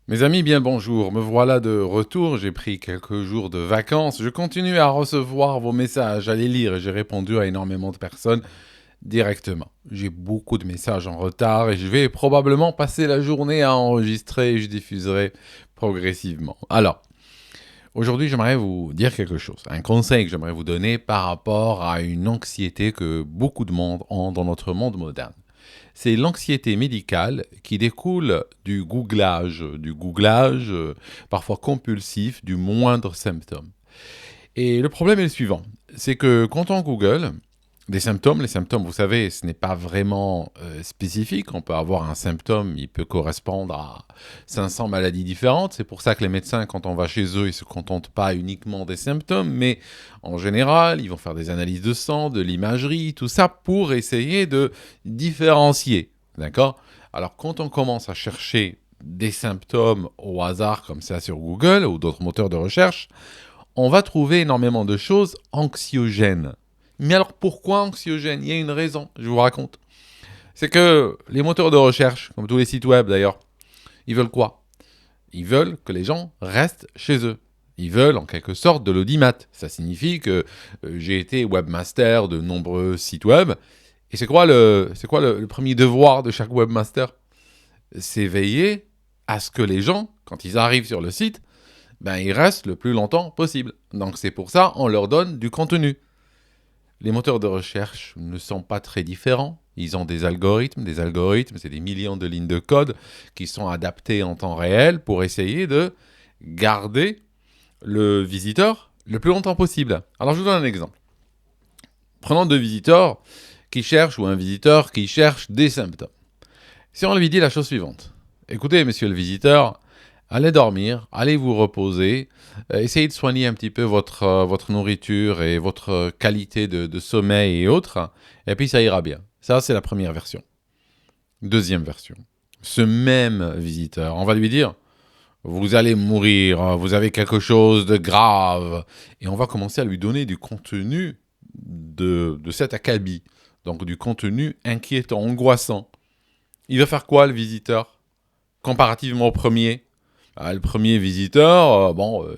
Mes amis, bien bonjour, me voilà de retour, j'ai pris quelques jours de vacances, je continue à recevoir vos messages, à les lire et j'ai répondu à énormément de personnes directement. J'ai beaucoup de messages en retard et je vais probablement passer la journée à enregistrer et je diffuserai progressivement. Alors, aujourd'hui j'aimerais vous dire quelque chose, un conseil que j'aimerais vous donner par rapport à une anxiété que beaucoup de monde ont dans notre monde moderne. C'est l'anxiété médicale qui découle du googlage parfois compulsif du moindre symptôme. Et le problème est le suivant, c'est que quand on google des symptômes, les symptômes, vous savez, ce n'est pas vraiment spécifique. On peut avoir un symptôme, il peut correspondre à 500 maladies différentes. C'est pour ça que les médecins, quand on va chez eux, ils ne se contentent pas uniquement des symptômes, mais en général, ils vont faire des analyses de sang, de l'imagerie, tout ça pour essayer de différencier. D'accord ? Alors, quand on commence à chercher des symptômes au hasard comme ça sur Google ou d'autres moteurs de recherche, on va trouver énormément de choses anxiogènes. Mais alors pourquoi anxiogènes ? Il y a une raison, je vous raconte. C'est que les moteurs de recherche, comme tous les sites web d'ailleurs, ils veulent quoi ? Ils veulent que les gens restent chez eux. Ils veulent en quelque sorte de l'audimat. Ça signifie que j'ai été webmaster de nombreux sites web. Et c'est quoi le premier devoir de chaque webmaster ? C'est veiller à ce que les gens, quand ils arrivent sur le site, ils restent le plus longtemps possible. Donc c'est pour ça on leur donne du contenu. Les moteurs de recherche ne sont pas très différents. Ils ont des algorithmes. Des algorithmes, c'est des millions de lignes de code qui sont adaptés en temps réel pour essayer de garder le visiteur le plus longtemps possible. Alors je vous donne un exemple. Prenons deux visiteurs qui cherchent ou un visiteur qui cherche des symptômes. Si on lui dit la chose suivante. Écoutez, monsieur le visiteur, allez dormir, allez vous reposer, essayez de soigner un petit peu votre nourriture et votre qualité de sommeil et autres, et puis ça ira bien. Ça, c'est la première version. Deuxième version. Ce même visiteur, on va lui dire, vous allez mourir, vous avez quelque chose de grave, et on va commencer à lui donner du contenu de cet acabit, donc du contenu inquiétant, angoissant. Il va faire quoi, le visiteur, comparativement au premier ? Le premier visiteur,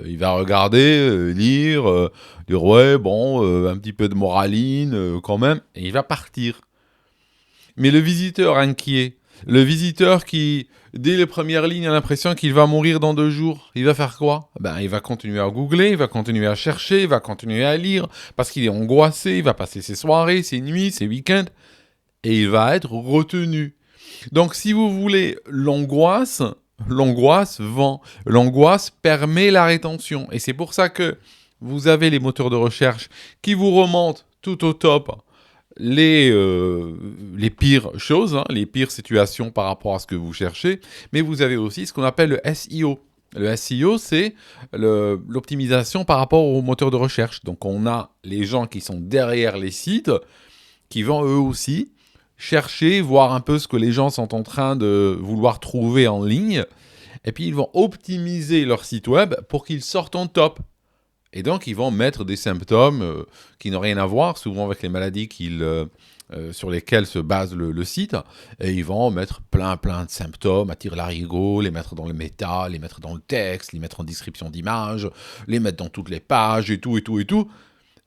il va regarder, lire, dire ouais, un petit peu de moraline quand même, et il va partir. Mais le visiteur inquiet, le visiteur qui, dès les premières lignes, a l'impression qu'il va mourir dans 2 jours, il va faire quoi ? Il va continuer à googler, il va continuer à chercher, il va continuer à lire, parce qu'il est angoissé, il va passer ses soirées, ses nuits, ses week-ends, et il va être retenu. Donc si vous voulez, l'angoisse vend. L'angoisse permet la rétention. Et c'est pour ça que vous avez les moteurs de recherche qui vous remontent tout au top les pires choses, les pires situations par rapport à ce que vous cherchez. Mais vous avez aussi ce qu'on appelle le SEO. Le SEO, c'est l'optimisation par rapport aux moteurs de recherche. Donc on a les gens qui sont derrière les sites qui vont eux aussi chercher, voir un peu ce que les gens sont en train de vouloir trouver en ligne, et puis ils vont optimiser leur site web pour qu'ils sortent en top. Et donc ils vont mettre des symptômes qui n'ont rien à voir, souvent avec les maladies sur lesquelles se base le site, et ils vont mettre plein de symptômes, attirer l'arigot, les mettre dans le méta, les mettre dans le texte, les mettre en description d'image, les mettre dans toutes les pages, et tout.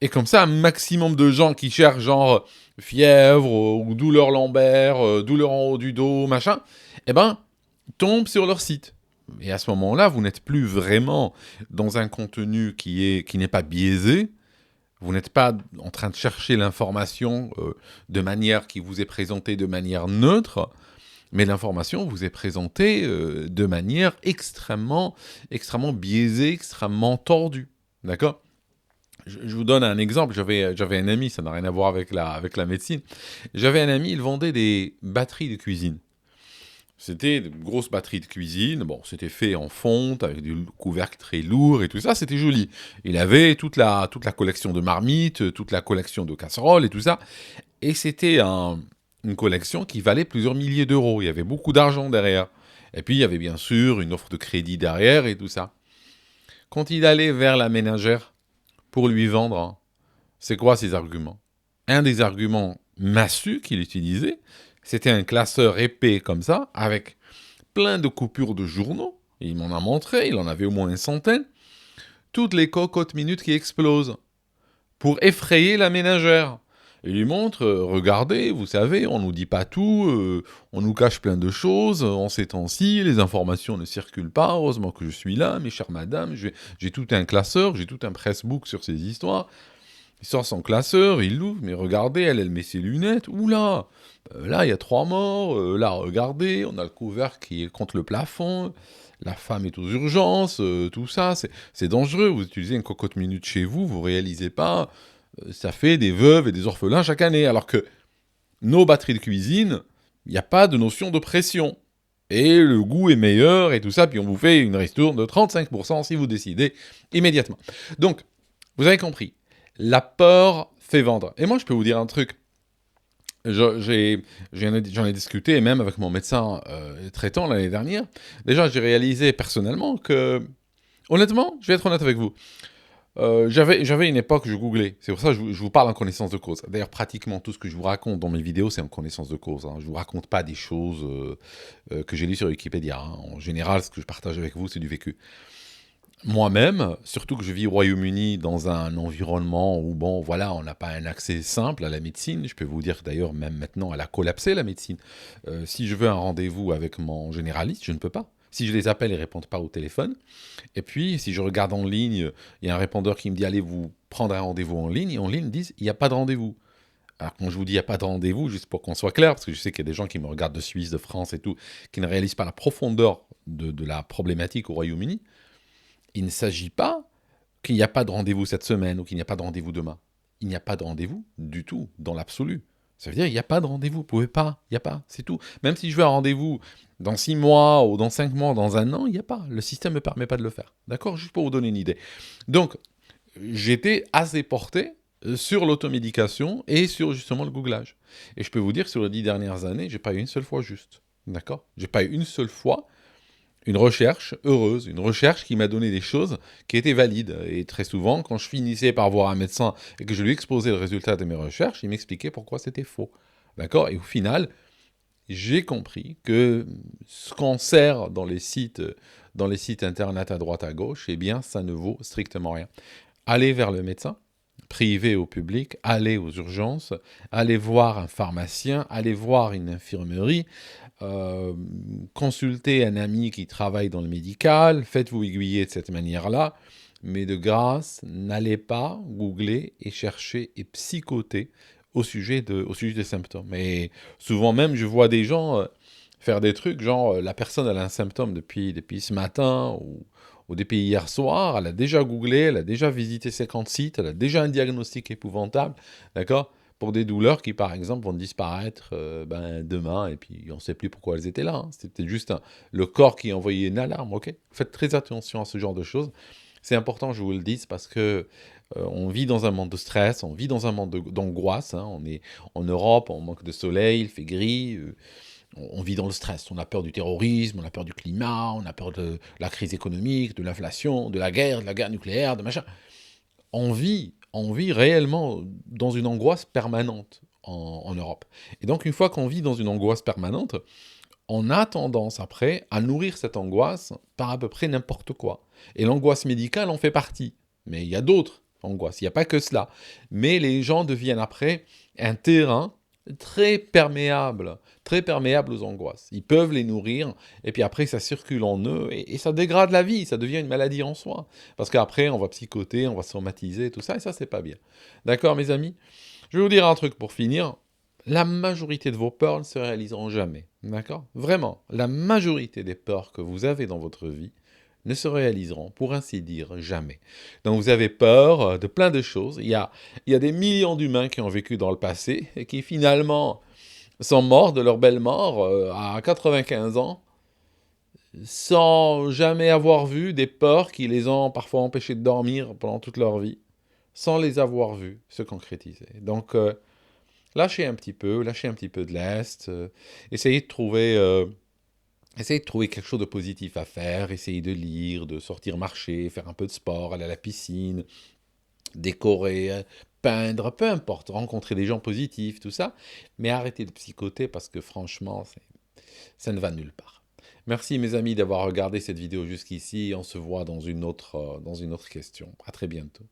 Et comme ça, un maximum de gens qui cherchent genre fièvre ou douleur lombaire, douleur en haut du dos, machin, tombent sur leur site. Et à ce moment-là, vous n'êtes plus vraiment dans un contenu qui n'est pas biaisé. Vous n'êtes pas en train de chercher l'information de manière qui vous est présentée de manière neutre, mais l'information vous est présentée de manière extrêmement biaisée, extrêmement tordue. D'accord ? Je vous donne un exemple. J'avais un ami, ça n'a rien à voir avec la médecine. J'avais un ami, il vendait des batteries de cuisine. C'était de grosses batteries de cuisine. Bon, c'était fait en fonte, avec du couvercle très lourd et tout ça. C'était joli. Il avait toute la collection de marmites, toute la collection de casseroles et tout ça. Et c'était une collection qui valait plusieurs milliers d'euros. Il y avait beaucoup d'argent derrière. Et puis, il y avait bien sûr une offre de crédit derrière et tout ça. Quand il allait vers la ménagère, pour lui vendre, c'est quoi ses arguments ? Un des arguments massus qu'il utilisait, c'était un classeur épais comme ça, avec plein de coupures de journaux, Il m'en a montré, il en avait au moins une centaine. Toutes les cocottes minutes qui explosent pour effrayer la ménagère. Il lui montre, regardez, vous savez, on nous dit pas tout, on nous cache plein de choses, en ces temps-ci, les informations ne circulent pas, heureusement que je suis là, mes chères madames, j'ai tout un classeur, j'ai tout un pressbook sur ces histoires. Il sort son classeur, il l'ouvre, mais regardez, elle met ses lunettes, oula, là il y a 3 morts, là regardez, on a le couvercle qui est contre le plafond, la femme est aux urgences, tout ça, c'est dangereux, vous utilisez une cocotte minute chez vous, vous réalisez pas, ça fait des veuves et des orphelins chaque année, alors que nos batteries de cuisine, il n'y a pas de notion de pression. Et le goût est meilleur et tout ça, puis on vous fait une ristourne de 35% si vous décidez immédiatement. Donc, vous avez compris, la peur fait vendre. Et moi, je peux vous dire un truc. J'en ai discuté, et même avec mon médecin traitant l'année dernière. Déjà, j'ai réalisé personnellement que, honnêtement, je vais être honnête avec vous, j'avais une époque, je googlais. C'est pour ça que je vous parle en connaissance de cause. D'ailleurs, pratiquement tout ce que je vous raconte dans mes vidéos, c'est en connaissance de cause. Hein. Je vous raconte pas des choses que j'ai lues sur Wikipédia. Hein. En général, ce que je partage avec vous, c'est du vécu. Moi-même, surtout que je vis au Royaume-Uni dans un environnement où, bon, voilà, on n'a pas un accès simple à la médecine. Je peux vous dire que d'ailleurs, même maintenant, elle a collapsé, la médecine. Si je veux un rendez-vous avec mon généraliste, je ne peux pas. Si je les appelle, ils ne répondent pas au téléphone. Et puis, si je regarde en ligne, il y a un répondeur qui me dit « Allez vous prendre un rendez-vous en ligne », et en ligne, ils disent « Il n'y a pas de rendez-vous ». Alors, quand je vous dis « Il n'y a pas de rendez-vous », juste pour qu'on soit clair, parce que je sais qu'il y a des gens qui me regardent de Suisse, de France et tout, qui ne réalisent pas la profondeur de la problématique au Royaume-Uni, il ne s'agit pas qu'il n'y a pas de rendez-vous cette semaine ou qu'il n'y a pas de rendez-vous demain. Il n'y a pas de rendez-vous du tout, dans l'absolu. Ça veut dire qu'il n'y a pas de rendez-vous, vous pouvez pas, il n'y a pas, c'est tout. Même si je veux un rendez-vous dans 6 mois ou dans 5 mois, dans un an, il n'y a pas. Le système ne me permet pas de le faire. D'accord? Juste pour vous donner une idée. Donc, j'étais assez porté sur l'automédication et sur justement le googlage. Et je peux vous dire que sur les 10 dernières années, j'ai pas eu une seule fois juste. D'accord? J'ai pas eu une seule fois une recherche heureuse, une recherche qui m'a donné des choses qui étaient valides. Et très souvent, quand je finissais par voir un médecin et que je lui exposais le résultat de mes recherches, il m'expliquait pourquoi c'était faux. D'accord? Et au final, j'ai compris que ce qu'on sert dans les sites internet à droite à gauche, eh bien, ça ne vaut strictement rien. Allez vers le médecin, privé ou public, allez aux urgences, allez voir un pharmacien, allez voir une infirmerie, consultez un ami qui travaille dans le médical, faites-vous aiguiller de cette manière-là, mais de grâce, n'allez pas googler et chercher et psychoter au sujet des symptômes. Et souvent même, je vois des gens faire des trucs, genre la personne elle a un symptôme depuis ce matin ou depuis hier soir, elle a déjà googlé, elle a déjà visité 50 sites, elle a déjà un diagnostic épouvantable, d'accord? Pour des douleurs qui, par exemple, vont disparaître demain, et puis on ne sait plus pourquoi elles étaient là. Hein. C'était juste le corps qui envoyait une alarme, ok? Faites très attention à ce genre de choses. C'est important, je vous le dis, parce que on vit dans un monde de stress, on vit dans un monde d'angoisse. Hein. On est en Europe, on manque de soleil, il fait gris. On vit dans le stress. On a peur du terrorisme, on a peur du climat, on a peur de la crise économique, de l'inflation, de la guerre nucléaire, de machin. On vit réellement dans une angoisse permanente en Europe. Et donc, une fois qu'on vit dans une angoisse permanente, on a tendance après à nourrir cette angoisse par à peu près n'importe quoi. Et l'angoisse médicale en fait partie. Mais il y a d'autres angoisses, il n'y a pas que cela. Mais les gens deviennent après un terrain très perméable aux angoisses. Ils peuvent les nourrir, et puis après ça circule en eux, et ça dégrade la vie, ça devient une maladie en soi. Parce qu'après on va psychoter, on va somatiser, tout ça, et ça c'est pas bien. D'accord mes amis? Je vais vous dire un truc pour finir. La majorité de vos peurs ne se réaliseront jamais. D'accord? Vraiment, la majorité des peurs que vous avez dans votre vie ne se réaliseront, pour ainsi dire, jamais. Donc vous avez peur de plein de choses. Il y a des millions d'humains qui ont vécu dans le passé et qui finalement sont morts de leur belle mort à 95 ans sans jamais avoir vu des peurs qui les ont parfois empêchés de dormir pendant toute leur vie, sans les avoir vues se concrétiser. Donc lâchez un petit peu de lest, essayez de trouver quelque chose de positif à faire, essayez de lire, de sortir marcher, faire un peu de sport, aller à la piscine, décorer, peindre, peu importe, rencontrer des gens positifs, tout ça, mais arrêtez de psychoter parce que franchement, ça ne va nulle part. Merci mes amis d'avoir regardé cette vidéo jusqu'ici. On se voit dans une autre question. À très bientôt.